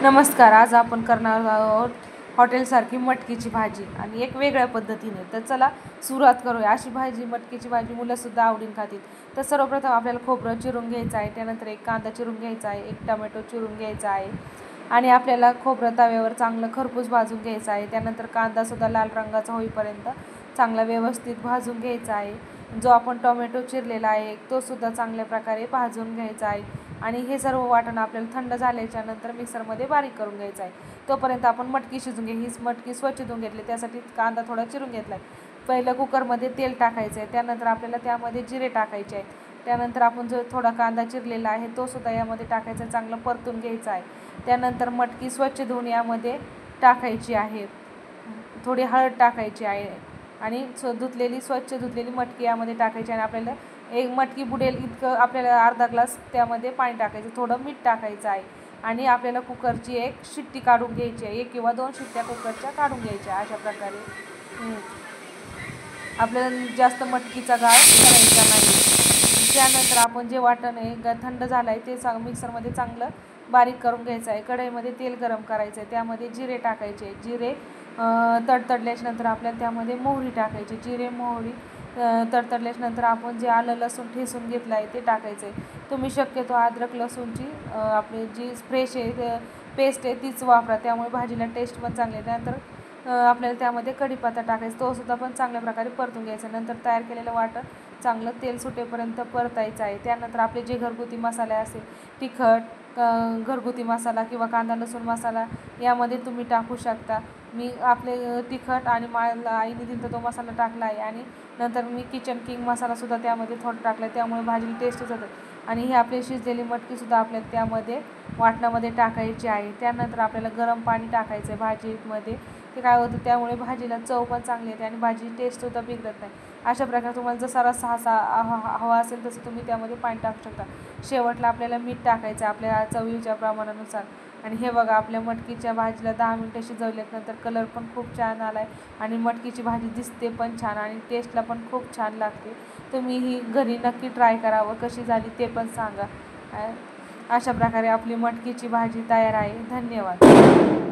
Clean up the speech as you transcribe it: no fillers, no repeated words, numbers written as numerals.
नमस्कार. आज आपण करणार आहोत हॉटेलसारखी मटकीची भाजी आणि एक वेगळ्या पद्धतीने. तर चला सुरुवात करूया. अशी भाजी, मटकीची भाजी मुलंसुद्धा आवडीने खातील. तर सर्वप्रथम आपल्याला खोबरं चिरून घ्यायचं आहे, त्यानंतर एक कांदा चिरून घ्यायचा आहे, एक टमॅटो चिरून घ्यायचा आहे आणि आपल्याला खोबरं तव्यावर चांगलं खरपूस भाजून घ्यायचं आहे. त्यानंतर कांदासुद्धा लाल रंगाचा होईपर्यंत चांगला व्यवस्थित भाजून घ्यायचा आहे. जो आपण टोमॅटो चिरलेला आहे तोसुद्धा चांगल्या प्रकारे भाजून घ्यायचा आहे आणि हे सर्व वाटण आपल्याला थंड झाल्याच्या नंतर मिक्सरमध्ये बारीक करून घ्यायचं आहे. तोपर्यंत आपण मटकी शिजून घ्या. हीच मटकी स्वच्छ धुवून घेतली, त्यासाठी कांदा थोडा चिरून घेतला आहे. पहिलं कुकरमध्ये तेल टाकायचं आहे, त्यानंतर आपल्याला त्यामध्ये जिरे टाकायचे आहेत. त्यानंतर आपण जो थोडा कांदा चिरलेला आहे तोसुद्धा यामध्ये टाकायचा, चांगलं परतून घ्यायचा आहे. त्यानंतर मटकी स्वच्छ धुवून यामध्ये टाकायची आहे. थोडी हळद टाकायची आहे आणि स्वच्छ धुतलेली मटकी यामध्ये टाकायची आणि आपल्याला एक मटकी बुडेल इतकं आपल्याला अर्धा ग्लास त्यामध्ये पाणी टाकायचं, थोडं मीठ टाकायचं आहे आणि आपल्याला कुकरची एक शिट्टी काढून घ्यायची आहे. 1 किंवा 2 शिट्ट्या कुकरच्या काढून घ्यायच्या. अशा प्रकारे आपल्याला जास्त मटकीचा गाळ करायचा नाही. त्यानंतर आपण जे वाटण आहे थंड झालं आहे ते मिक्सरमध्ये चांगलं बारीक करून घ्यायचं आहे. कढईमध्ये तेल गरम करायचं आहे, त्यामध्ये जिरे टाकायचे. जिरे तडतडल्याच्या नंतर आपल्याला त्यामध्ये मोहरी टाकायची. जिरे मोहरी तडतडल्याच्या नंतर आपण जे आलं लसूण ठेचून घेतलं आहे ते टाकायचं आहे. तुम्ही शक्यतो अद्रक लसूणची आपली जी फ्रेश आहे पेस्ट आहे तीच वापरा, त्यामुळे भाजीला टेस्ट पण चांगली आहे. त्यानंतर आपल्याला त्यामध्ये कढीपत्ता टाकायचा, तोसुद्धा पण चांगल्या प्रकारे परतून घ्यायचा. नंतर तयार केलेलं वाटण चांगलं तेल सुटेपर्यंत परतायचं आहे. त्यानंतर आपले जे घरगुती मसाले असेल, तिखट घरगुती मसाला किंवा कांदा लसूण मसाला यामध्ये तुम्ही टाकू शकता. मी आपले तिखट आणि आईने दिलं तो मसाला टाकला आहे आणि नंतर मी किचन किंग मसालासुद्धा त्यामध्ये थोडं टाकला आहे, त्यामुळे भाजीला टेस्टच होतं. आणि ही आपली शिजलेली मटकीसुद्धा आपल्याला त्यामध्ये वाटणामध्ये टाकायची आहे. त्यानंतर आपल्याला गरम पाणी टाकायचं आहे भाजीमध्ये. ते काय होतं, त्यामुळे भाजीला चव पण चांगली येते आणि भाजीची टेस्टसुद्धा बिघडत नाही. अशा प्रकारे तुम्हाला जसा रस्सा हवा असेल तसं तुम्ही त्यामध्ये पाणी टाकू शकता. शेवटला आपल्याला मीठ टाकायचं आहे आपल्या चवीच्या प्रमाणानुसार. आणि हे बघा, आपल्या मटकीच्या भाजीला 10 मिनटं शिजवल्यानंतर कलर पण खूप छान आला आहे आणि मटकीची भाजी दिसते पण छान आणि टेस्टला पण खूप छान लागते. तुम्ही ही घरी नक्की ट्राय करावं, कशी झाली ते पण सांगा. अशा प्रकारे आपली मटकीची भाजी तयार आहे. धन्यवाद.